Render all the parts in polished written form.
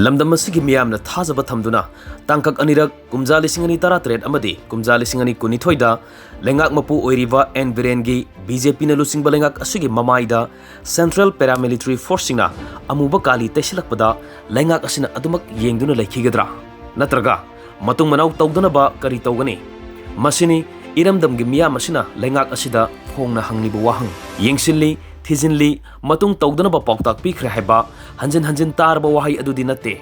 lamdam asigi miyamna thajaba thamduna tangkak anirak kumja lising ani tara tret amadi kumja lising ani kunithoi da lengak mapu oiriva and Biren gi BJP na lusingba lengak asigi mamaida Central Paramilitary Force na amuba kali tesilakpada lengak asina adumak yengduna laikhigadra natraga matung manau tawduna ba kari tawgani masini iramdam gi miyam asina lengak asida phongna hangnibu wahang yengsilli thijinli matung tawduna ba pawtak pikre haiba hanjin hanjin tarba wahai adudi natte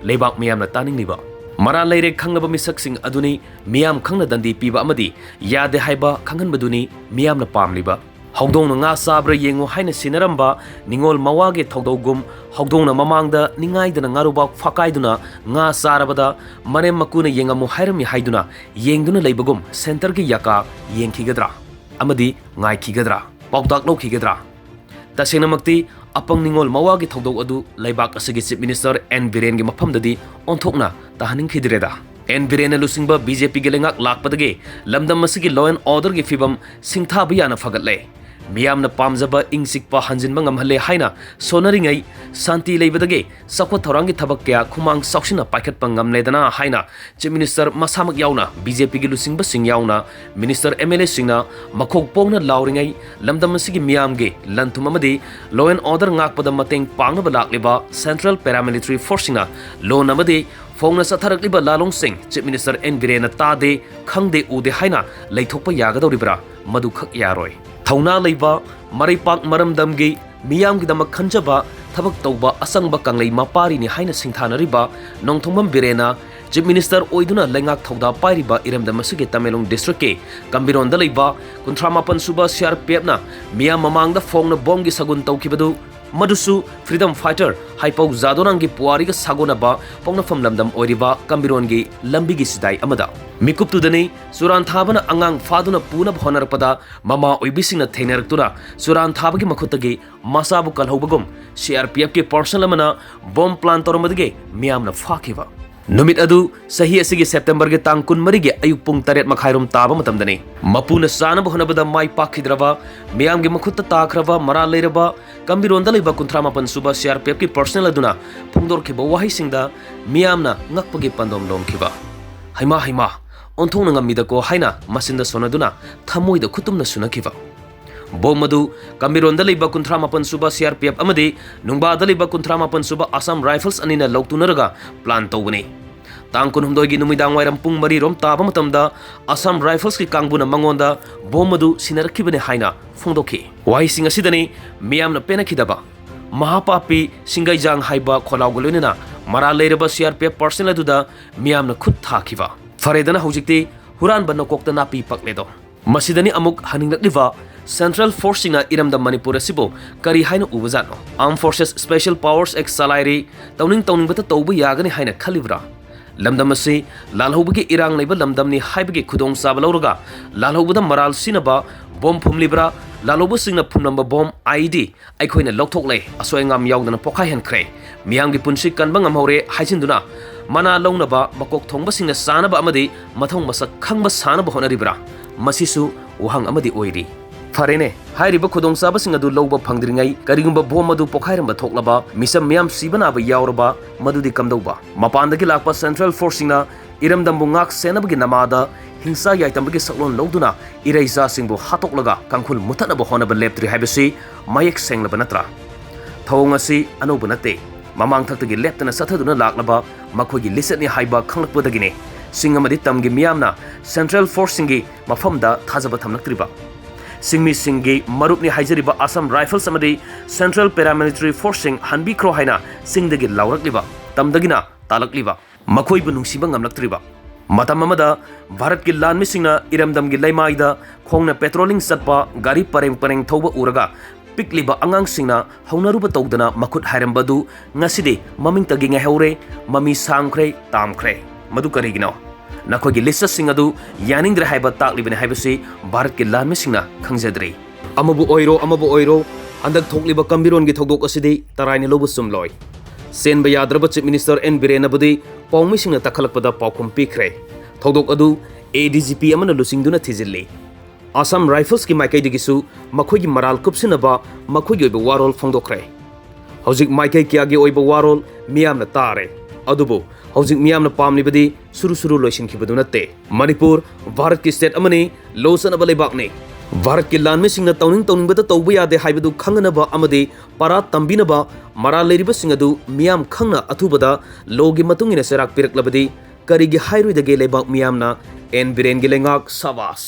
leibak miyam na taningliba mara leire khangnaba misaksing aduni miyam khangna dandi piba amadi yade haiba khanghanbaduni miyam na pamliba hawdong nga sabra yengu haina sinaramba ningol mawage thawdogum hawdong na mamangda ningaidana ngarubak fakaiduna nga sarabada mane makuna yengamu hairami haiduna yengduna leibagum center gi yaka yengkhigadra amadi ngaikhigadra pawtak lokhigadra tasengnamakti apang ningol mawagi thawdog adu laibak asigi chief minister N Biren gi mafamdadi onthokna tahaning khidreda N Biren na lusingba BJP gi lengak lakpadagi lamdam asigi law and order gi fibam singtha biyana fagatle miyamna pamjaba ingsikpa hanjinba ngamhalle haina sonaringai santi leibadagi sakwa thorangi thabak kya khumang saksina paikhatpa ngamledana haina chief minister masamak yauna BJP gi lusingba sing yauna minister MLA singna makhok pongna lauringai lamdam asigi miyamge lanthum amadi law and order ngakpada mateng pangna balakliba Central Paramilitary Force na law namadi phongna satharakliba lalong sing chief minister N Biren na tade khangde ude haina leithokpa yagadoribra madu khak yaroi thawna leiba maripak maramdamgi miyamgidamak khanjaba thabak tawba asangba kanglei mapari ni haina singthanariba nongthongbam Birena chief minister oiduna lengak thawda pairiba iramdam asige Tamelong district ke Kambironda leiba 38 suba CRPF na miyam mamangda phongna bomgi sagun tawkibadu madusu freedom fighter haipau zadonangi puariga sagonaba pongnafam lamdam oiriba Kambirongi lambigi sidai amada mikuptudani suran thabana angang faduna puna bhonarpada mama oibisingna theineraktura suran thabagi makhutagi masabu kalhobagum CRPF ke personnel amana bomb plan tormadage miyamna fakiba numit adu sahi asigi September ge tang kun mari ge ayuk pung 8 makhairum taba matamdani mapuna sana bhonabada mai pakhidraba miyam ge makhutta takraba mara leiraba Kambironda leiba 38 suba CRPF ki personnel aduna phungdor khiba wahi singda miyamna ngakpagi pandom lomkhiba haima haima onthong ngamida ko haina masinda sonaduna thamoida khutumna sunakhiba bomadu Kambironda leiba 38 suba CRPF amadi nungbada leiba 38 suba Assam Rifles anina loktunaraga plan tawbani tang kun humdoi gi numidang wairam pung mari rom taba matamda Assam Rifles ki kangbuna mangonda bomadu sinarakhibane haina phongdokhi wai singa sidani miyamna penakhidaba mahapapi singaijang haiba kholaugolonina mara leiraba CRPF personnel aduda miyamna khut thakhiba faredana hojikti huran banna kokta napi pakledo masidani amuk haninglakliva Central Force na iramda Manipuri sibo kari haina ubajano Armed Forces Special Powers Act salairi tawning bata tawba yagani haina khalibra lamdam asi lalhobagi irang leiba lamdamni haibagi khudong sabalauraga lalhobada maral sinaba bom phumlibra lalhobu singna phumnamba bom ID aikhoina lokthokle asoingam yaudana pokhai hankre miyamgi punsi kanba ngamhore haijinduna mana launaba makok thongba singna sanaba amadi mathong masak khangba sanaba honaribra masisu wahang amadi oiri farene hairiba khudong saba sing adu lawba phangdringai karigumba bom adu pokhairamba thoklaba misam miyam sibana ba yauraba madudi kamdauba mapandagi lakpa Central Force na iramdambu ngak senabagi namada hingsa yaitambagi saklon lawduna iraisa singbu hatoklaga kangkhul muthanaba honaba leptri haibasi mayek senglaba natra thawng asi anoba nate mamang thaktagi leptana sathaduna laklaba makhogi lisatni haiba khanglakpadagine singamadi tamgi miyamna Central Force singi mafamda thajaba thamnaktriba singmi singi marupni haijariba Assam Rifles amadi Central Paramilitary Force sing hanbi kro haina singdagi laurakliba tamdagina talakliba makhoibu nungsiba ngamlaktriba matam amada Bharat ki lanmi singna iramdam gi laimaida khongna patrolling satpa gari pareng thoba uraga pikliba angang singna haunaruba tawdana makhut hairambadu ngasidi maming tagi ngahaure mami sangkhre tamkhre madu karigino nakhogi lisa sing adu yaningdra haiba taklibane haibasi Bharat ki lanmi singna khangjadri amabu oiro handak thokliba Kambiron gi thogdok asidi taraini lobu sumloi senba yadraba chief minister N Biren abudi pawmi singna takhalakpada pawkhum pikre thogdok adu ADGP amana lusingduna thijilli Assam Rifles ki maikai digisu makhogi maral kupsinaba makhogi oiba warol phongdokre hojik maikai kya gi oiba warol miyamna tare अदुबो हौजिक मियामना पामलिबदी सुरु सुरु लोइसिनखिबदु नते मणिपुर भारत की state अमनी लोसनब लेबाकने Bharat की लानमिसिंगना तौनिंगबदा तौबा यादे हाइबदु खंगनबा अमदी पारा तंबिनबा मरा लेरिबसिंग अदु मियाम खंगना अथुबदा लोगी मतुंगिना सेराक पिरकलबदी करिगी हाइरुइदगे लेबाक मियामना एन बिरेन गे लेंगाक साबास।